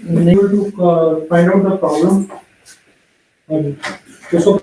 able to find out the problem. And so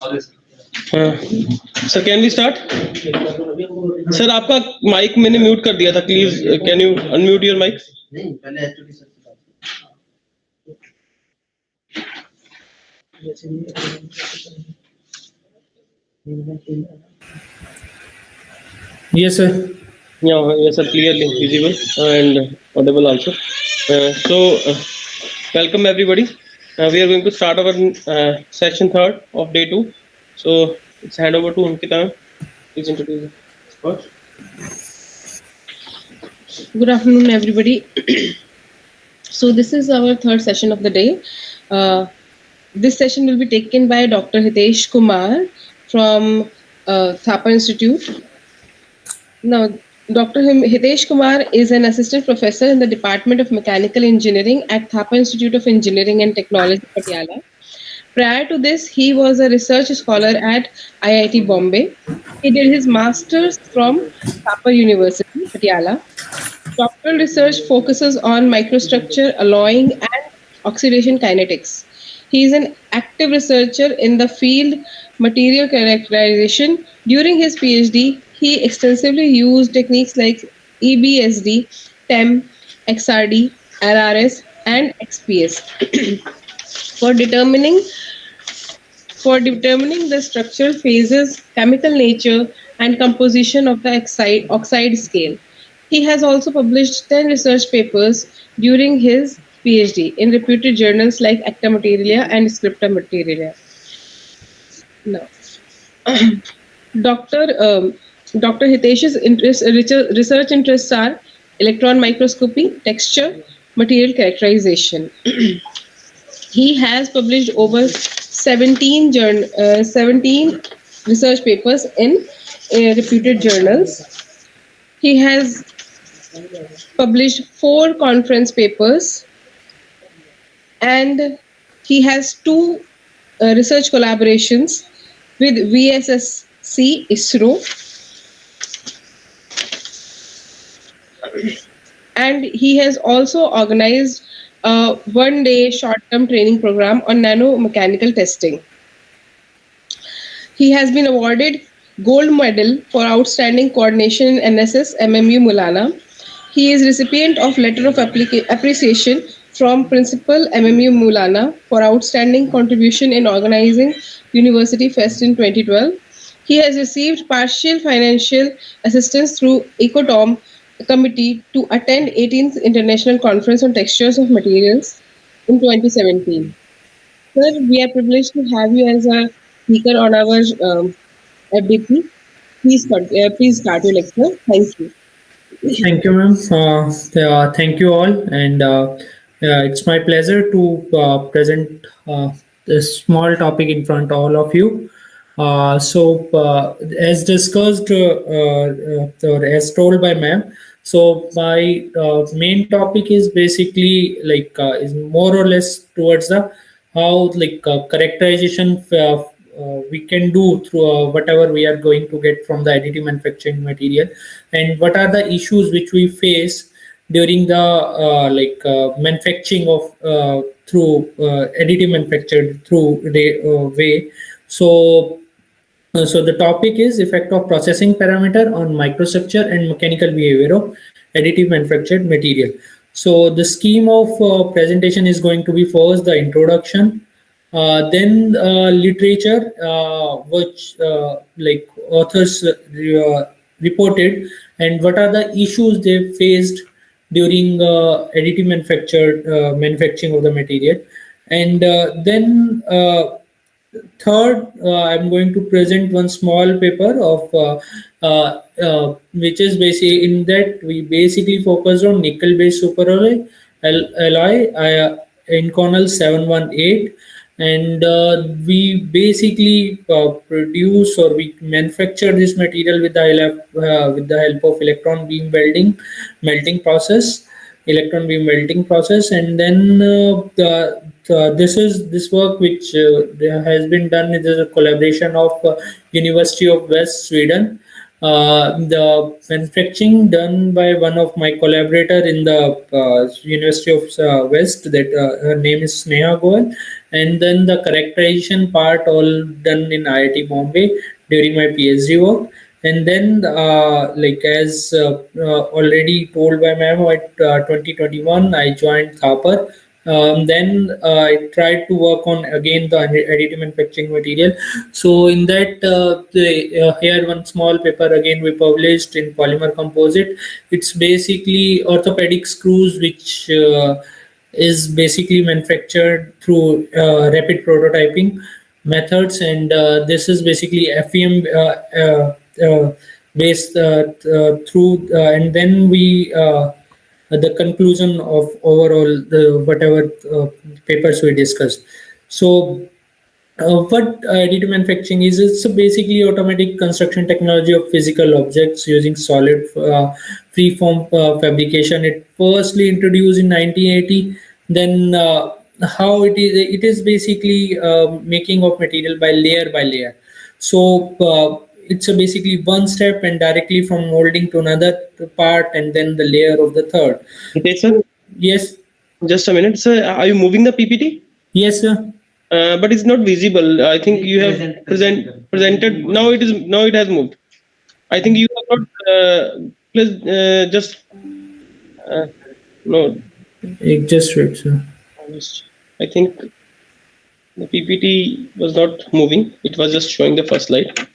हाँ sir can we start sir आपका mic मैंने mute कर दिया था please can you unmute your mic yes, sir. yeah yes sir clearly visible and audible also welcome everybody we are going to start our session third of day 2 so let's hand over to Ankita please introduce first. Good afternoon, everybody. So this is our third session of the day. This session will be taken by Dr. Hitesh Kumar from Thapar Institute. Now, Dr. Hitesh Kumar is an assistant professor in the Department of Mechanical Engineering at Thapar Institute of Engineering and Technology, Patiala. Prior to this, he was a research scholar at IIT Bombay. He did his master's from Thapar University, Patiala. Doctoral research focuses on microstructure, alloying, and oxidation kinetics. He is an active researcher in the field material characterization. During his PhD, he extensively used techniques like EBSD, TEM, XRD, RRS, and XPS for determining the structural phases, chemical nature, and composition of the oxide scale. He has also published 10 research papers during his PhD in reputed journals like Acta Materialia and Scripta Materialia. Now, Dr. Dr. Hitesh's research interests are electron microscopy, texture, material characterization. He has published over 17 research papers in reputed journals. He has published 4 conference papers, and he has 2 research collaborations with VSSC ISRO, and he has also organized a one-day short-term training program on nanomechanical testing. He has been awarded Gold Medal for Outstanding Coordination in NSS MMU Mulana. He is recipient of Letter of Appreciation from Principal MMU Mulana for outstanding contribution in organizing University Fest in 2012. He has received partial financial assistance through ECOTOM committee to attend 18th International Conference on Textures of Materials in 2017. Sir, we are privileged to have you as a speaker on our FDP. Please start your lecture. Thank you. Thank you, ma'am. Thank you all, and it's my pleasure to present this small topic in front of all of you. As discussed or as told by ma'am, so my main topic is basically is more or less towards the how characterization we can do through whatever we are going to get from the additive manufacturing material, and what are the issues which we face during the manufacturing of through additive manufactured through the way. So, the topic is effect of processing parameter on microstructure and mechanical behavior of additive manufactured material. So the scheme of presentation is going to be first the introduction, then literature, which authors reported, and what are the issues they faced during manufacturing of the material, and then third, I'm going to present one small paper of which is basically in that we basically focus on nickel-based superalloy alloy in Cornell 718, and we basically produce or we manufacture this material with the help of electron beam melting process, and then this work which has been done. It is a collaboration of University of West Sweden. The manufacturing done by one of my collaborator in the University of West, that her name is Sneha Goel, and then the characterization part all done in IIT Bombay during my PhD work. And then as already told by ma'am, at 2021 I joined Thapar. Then I tried to work on again the additive manufacturing material. So in that, here one small paper again we published in polymer composite. It's basically orthopedic screws which is basically manufactured through rapid prototyping methods, and this is basically FEM based through, and then we the conclusion of overall the whatever papers we discussed. So what additive manufacturing is, it's a basically automatic construction technology of physical objects using solid free-form fabrication. It firstly introduced in 1980. Then how it is basically making of material by layer. So it's a basically one step and directly from molding to another part, and then the layer of the third. Okay, sir. Yes, Just a minute, sir. Are you moving the PPT? yes, sir. But it's not visible. I think you have presented. Now it has moved. I think you have not. Please just no. Just wait, sir. I think the PPT was not moving. It was just showing the first slide.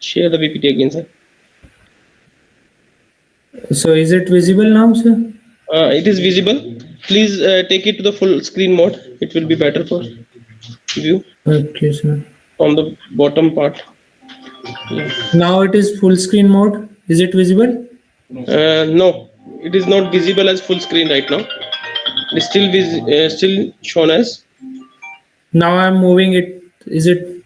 Share the PPT again, sir. So is it visible now, sir? It is visible. Please take it to the full screen mode. It will be better for view Okay, sir. from the bottom part. Now it is full screen mode. Is it visible? No, it is not visible as full screen right now. It's still shown as. Now I'm moving it. Is it?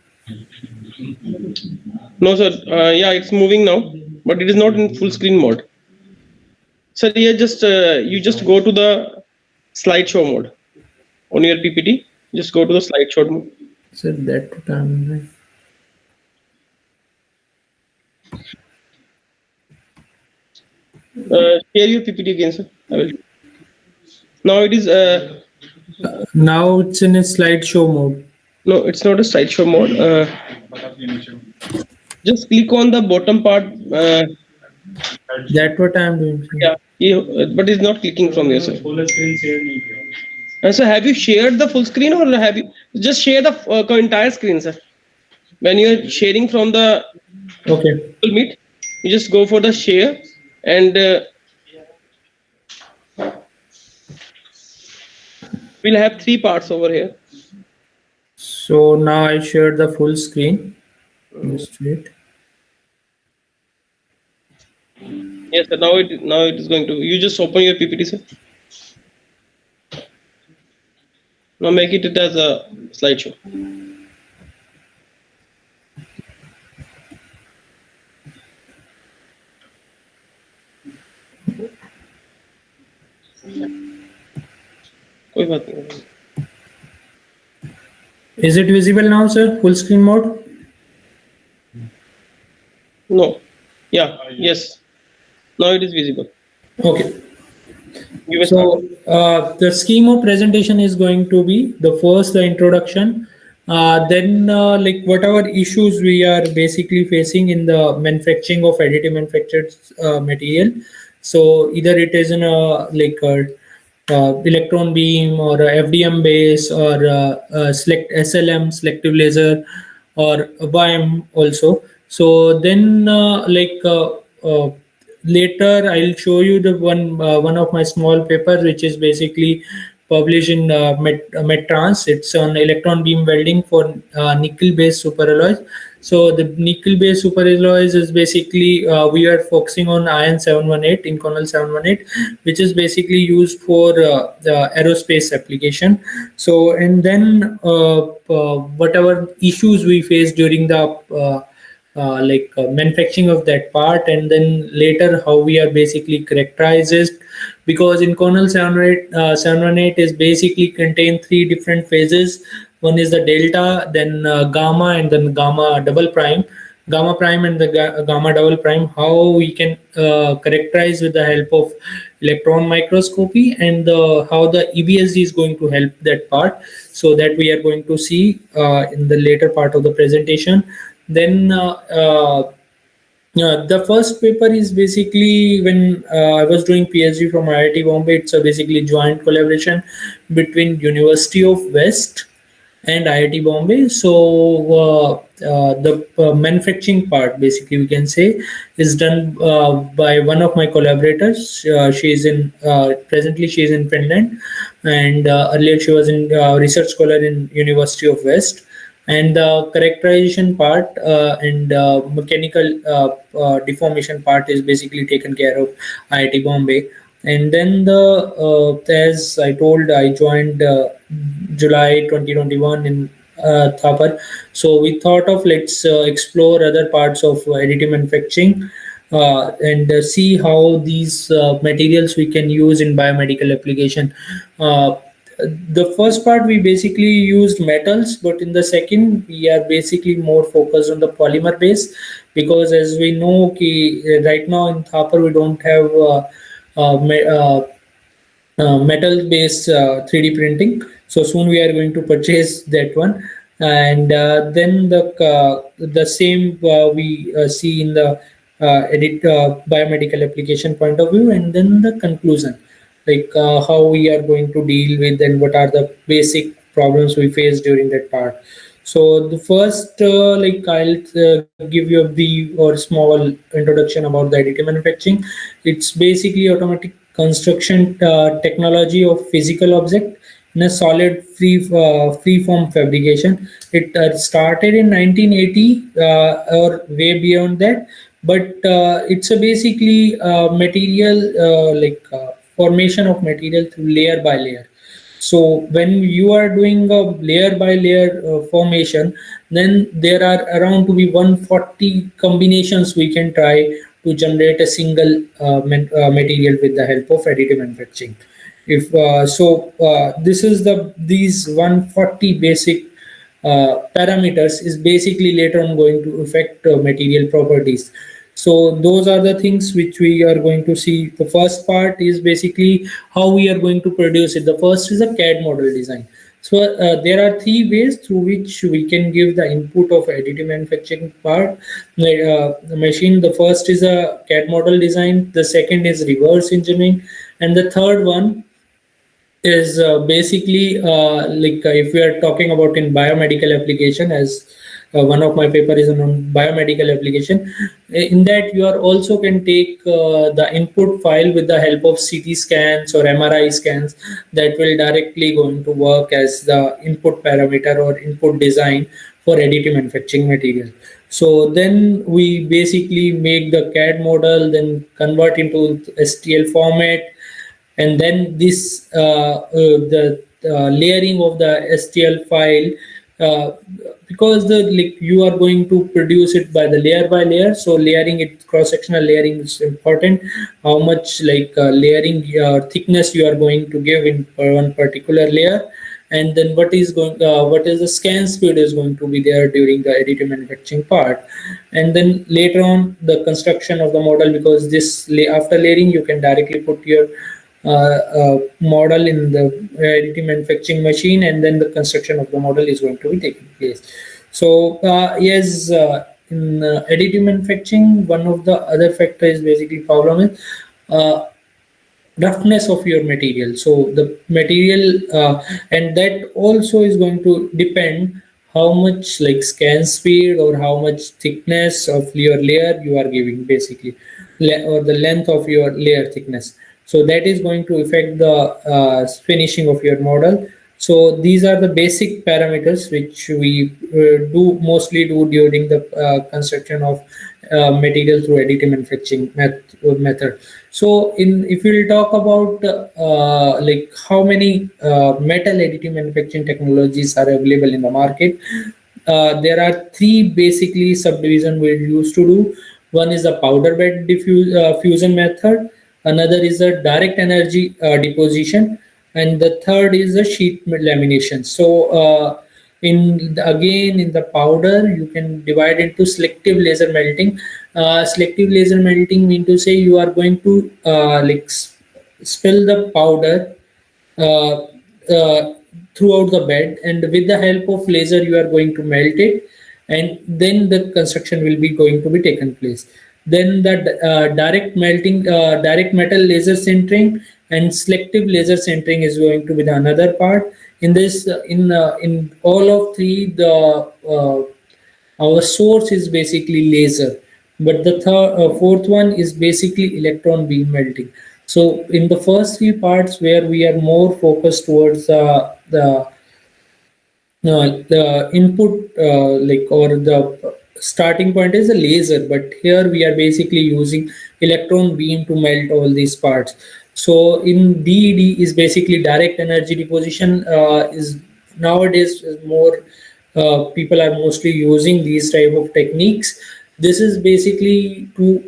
No, sir. Yeah, it's moving now, but it is not in full screen mode. Sir, yeah, just you just go to the slideshow mode on your PPT. Just go to the slideshow mode. Sir, that what I'm. Share your PPT again, sir. I will. Now it is. Now it's in a slideshow mode. No, it's not a slideshow mode. Just click on the bottom part. That what I'm doing, sir. Yeah, but it's not clicking from there, sir. So have you shared the full screen, or have you just share the entire screen, sir? When you are sharing from the Google Meet, you just go for the share, and we'll have 3 parts over here. So now I shared the full screen. Just wait. Yes, sir. Now it is going to. You just open your PPT, sir. Now make it as a slideshow. कोई बात नहीं. Is it visible now, sir? Full screen mode? No. Yeah. Yes. Now it is visible. Okay. You will So start. the scheme of presentation is going to be the first, the introduction, then like whatever issues we are basically facing in the manufacturing of additive manufactured material. So either it is in a like a electron beam or a FDM base or select SLM selective laser or a BIM also. So then later I'll show you the one of my small papers which is basically published in Medtrans. It's on electron beam welding for nickel based superalloys. So the nickel based superalloys is basically we are focusing on iron 718, Inconel 718, which is basically used for the aerospace application. So and then whatever issues we face during the manufacturing of that part, and then later how we are basically characterize it, because in kernel 718 is basically contain three different phases. One is the delta, then gamma, and then gamma double prime. Gamma prime and the gamma double prime, how we can characterize with the help of electron microscopy, and how the EBSD is going to help that part. So that we are going to see in the later part of the presentation. Then the first paper is basically when I was doing PhD from IIT Bombay. It's a basically joint collaboration between University of West and IIT Bombay. So the manufacturing part, basically we can say, is done by one of my collaborators. She is in presently she is in Finland, and earlier she was in research scholar in University of West. And the characterization part and mechanical deformation part is basically taken care of IIT Bombay. And then as I told, I joined July 2021 in Thapar. So we thought of let's explore other parts of additive manufacturing and see how these materials we can use in biomedical application. The first part we basically used metals, but in the second we are basically more focused on the polymer base, because as we know right now in Thapar we don't have metal based 3D printing. So soon we are going to purchase that one. And then the same we see in the edit biomedical application point of view, and then the conclusion, like how we are going to deal with and what are the basic problems we face during that part. So the first, I'll give you a brief or small introduction about the additive manufacturing. It's basically automatic construction technology of physical object in a solid free form fabrication. It started in 1980 or way beyond that, but it's a basically material formation of material through layer by layer. So when you are doing a layer by layer formation, then there are around to be 140 combinations we can try to generate a single material with the help of additive manufacturing. If this is these 140 basic parameters is basically later on going to affect material properties. So those are the things which we are going to see. The first part is basically how we are going to produce it. The first is a CAD model design. So there are three ways through which we can give the input of additive manufacturing part. The machine. The first is a CAD model design. The second is reverse engineering, and the third one is basically if we are talking about in biomedical application, as one of my paper is on biomedical application. In that you are also can take the input file with the help of CT scans or MRI scans, that will directly going to work as the input parameter or input design for additive manufacturing material. So then we basically make the CAD model, then convert into STL format, and then this the layering of the STL file, uh, because the like you are going to produce it by layer, so layering it, cross sectional layering is important. How much layering thickness you are going to give in one particular layer, and then what is the scan speed is going to be there during the additive manufacturing part. And then later on the construction of the model, because after layering you can directly put your model in the additive manufacturing machine, and then the construction of the model is going to be taking place. So yes, in additive manufacturing, one of the other factor is basically problem is uh, roughness of your material. So the material, and that also is going to depend how much scan speed or how much thickness of your layer you are giving, basically, or the length of your layer thickness. So that is going to affect the finishing of your model. So these are the basic parameters which we do mostly do during the construction of material through additive manufacturing method. So in if we'll talk about how many metal additive manufacturing technologies are available in the market, there are three basically subdivision we used to do. One is the powder bed fusion method, another is a direct energy deposition, and the third is the sheet lamination. So again in the powder you can divide into selective laser melting. Selective laser melting mean to say you are going to spill the powder uh, throughout the bed, and with the help of laser you are going to melt it, and then the construction will be going to be taken place. Then the direct metal laser sintering and selective laser sintering is going to be the another part. In this in all of three, the our source is basically laser, but the fourth one is basically electron beam melting. So in the first three parts where we are more focused towards the input or the starting point is a laser, but here we are basically using electron beam to melt all these parts. So in DED is basically direct energy deposition, is nowadays is more people are mostly using these type of techniques. This is basically to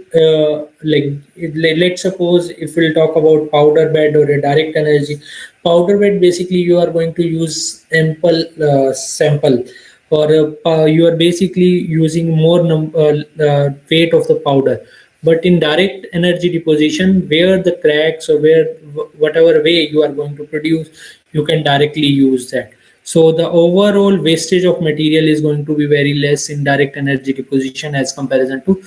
let's suppose if we'll talk about powder bed or a direct energy powder bed, basically you are going to use ample sample, or you are basically using more weight of the powder. But in direct energy deposition, where the cracks or where whatever way you are going to produce, you can directly use that. So the overall wastage of material is going to be very less in direct energy deposition as comparison to